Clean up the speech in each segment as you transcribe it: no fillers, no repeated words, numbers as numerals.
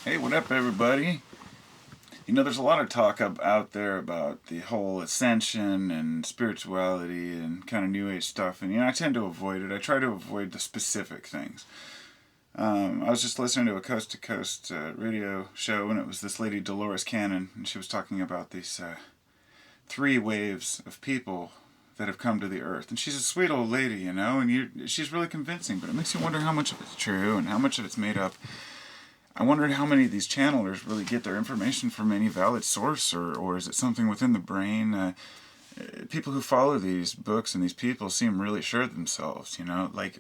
Hey, what up, everybody? There's a lot of talk out there about the whole ascension and spirituality and kind of new age stuff, and I tend to avoid it. I try to avoid the specific things. I was just listening to a coast to coast radio show, and it was this lady, Dolores Cannon, and she was talking about these three waves of people that have come to the earth. And she's a sweet old lady, and she's really convincing, but it makes you wonder how much of it's true and how much of it's made up. I wondered how many of these channelers really get their information from any valid source, or is it something within the brain? People who follow these books and these people seem really sure of themselves, like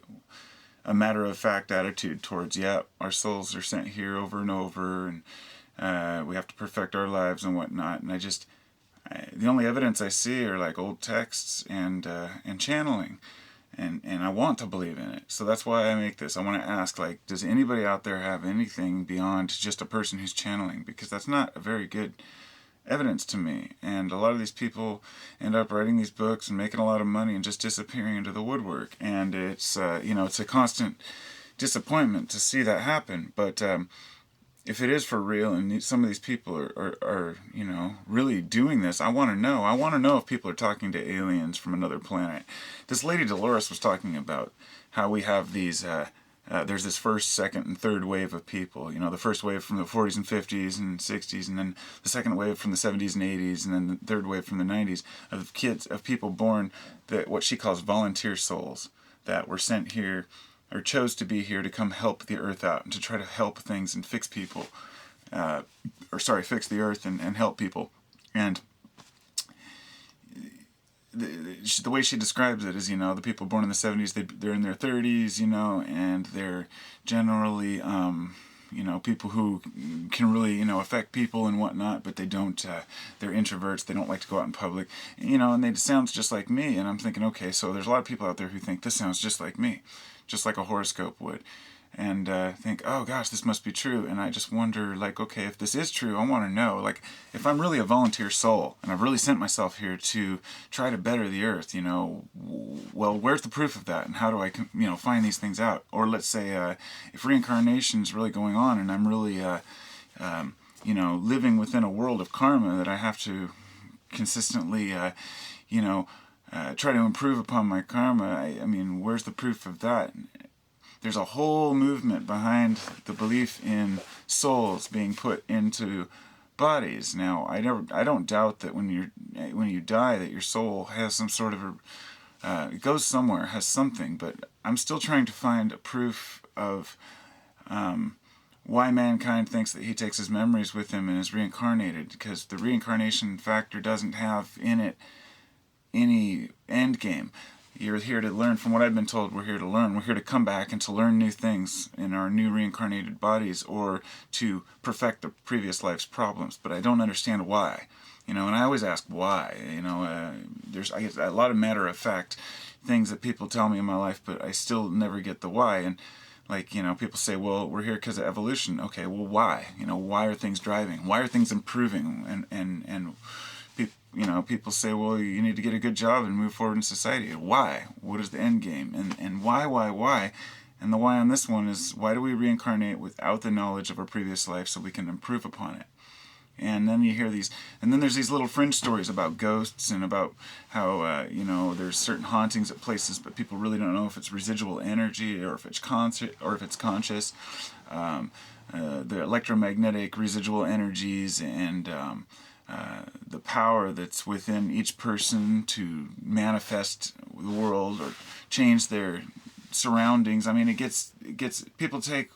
a matter-of-fact attitude towards, yeah, our souls are sent here over and over, and we have to perfect our lives and whatnot. And the only evidence I see are like old texts and channeling. And I want to believe in it. So that's why I make this. I want to ask, like, does anybody out there have anything beyond just a person who's channeling? Because that's not a very good evidence to me. And a lot of these people end up writing these books and making a lot of money and just disappearing into the woodwork. And it's a constant disappointment to see that happen. But if it is for real and some of these people are really doing this, I want to know. I want to know if people are talking to aliens from another planet. This lady Dolores was talking about how we have these, there's this first, second, and third wave of people. The first wave from the 40s and 50s and 60s, and then the second wave from the 70s and 80s, and then the third wave from the 90s of people born, that what she calls volunteer souls, that were sent here or chose to be here to come help the earth out and to try to help things and fix people, fix the earth and help people. And the way she describes it is, the people born in the 70s, they're in their 30s, and they're generally, people who can really, affect people and whatnot, but they don't, they're introverts, they don't like to go out in public, and it sounds just like me. And I'm thinking, okay, so there's a lot of people out there who think this sounds just like me, just like a horoscope would, and think, oh gosh, this must be true. And I just wonder, like, okay, if this is true, I want to know, like, if I'm really a volunteer soul and I've really sent myself here to try to better the earth, well, where's the proof of that, and how do I, find these things out? Or let's say, if reincarnation is really going on and I'm really, living within a world of karma that I have to consistently, try to improve upon my karma. I mean, where's the proof of that? There's a whole movement behind the belief in souls being put into bodies. Now, I don't doubt that when you die, that your soul has some sort of it goes somewhere, has something. But I'm still trying to find a proof of why mankind thinks that he takes his memories with him and is reincarnated, because the reincarnation factor doesn't have in it any end game. You're here to learn. From what I've been told, we're here to learn. We're here to come back and to learn new things in our new reincarnated bodies, or to perfect the previous life's problems. But I don't understand why. And I always ask why. There's, I guess, a lot of matter-of-fact things that people tell me in my life, but I still never get the why. And like, people say, well, we're here because of evolution. Okay, well, why? Why are things driving? Why are things improving? And people say, well, you need to get a good job and move forward in society. Why? What is the end game? And why? And the why on this one is, why do we reincarnate without the knowledge of our previous life so we can improve upon it? And then you hear these, and then there's these little fringe stories about ghosts and about how, there's certain hauntings at places, but people really don't know if it's residual energy or if it's conscious. The electromagnetic residual energies and the power that's within each person to manifest the world or change their surroundings. I mean, it gets people take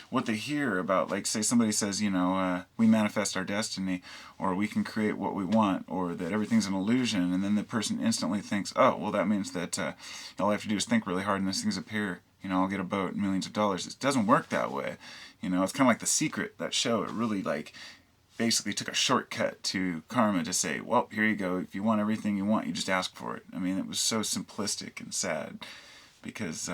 what they hear about, like, say somebody says, we manifest our destiny, or we can create what we want, or that everything's an illusion, and then the person instantly thinks, oh, well, that means that all I have to do is think really hard and these things appear. I'll get a boat and millions of dollars. It doesn't work that way. It's kind of like The Secret, that show. It really, basically took a shortcut to karma to say, well, here you go. If you want everything you want, you just ask for it. I mean, it was so simplistic and sad, because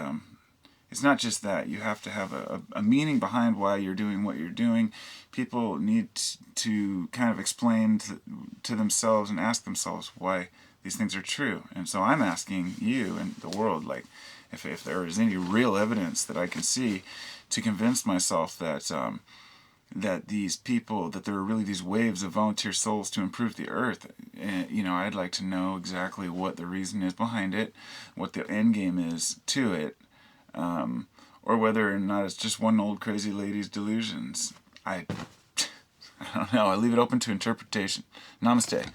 it's not just that. You have to have a meaning behind why you're doing what you're doing. People need to kind of explain to themselves and ask themselves why these things are true. And so I'm asking you and the world, like, if there is any real evidence that I can see to convince myself that that these people, that there are really these waves of volunteer souls to improve the earth. And, I'd like to know exactly what the reason is behind it, what the end game is to it, or whether or not it's just one old crazy lady's delusions. I don't know. I leave it open to interpretation. Namaste.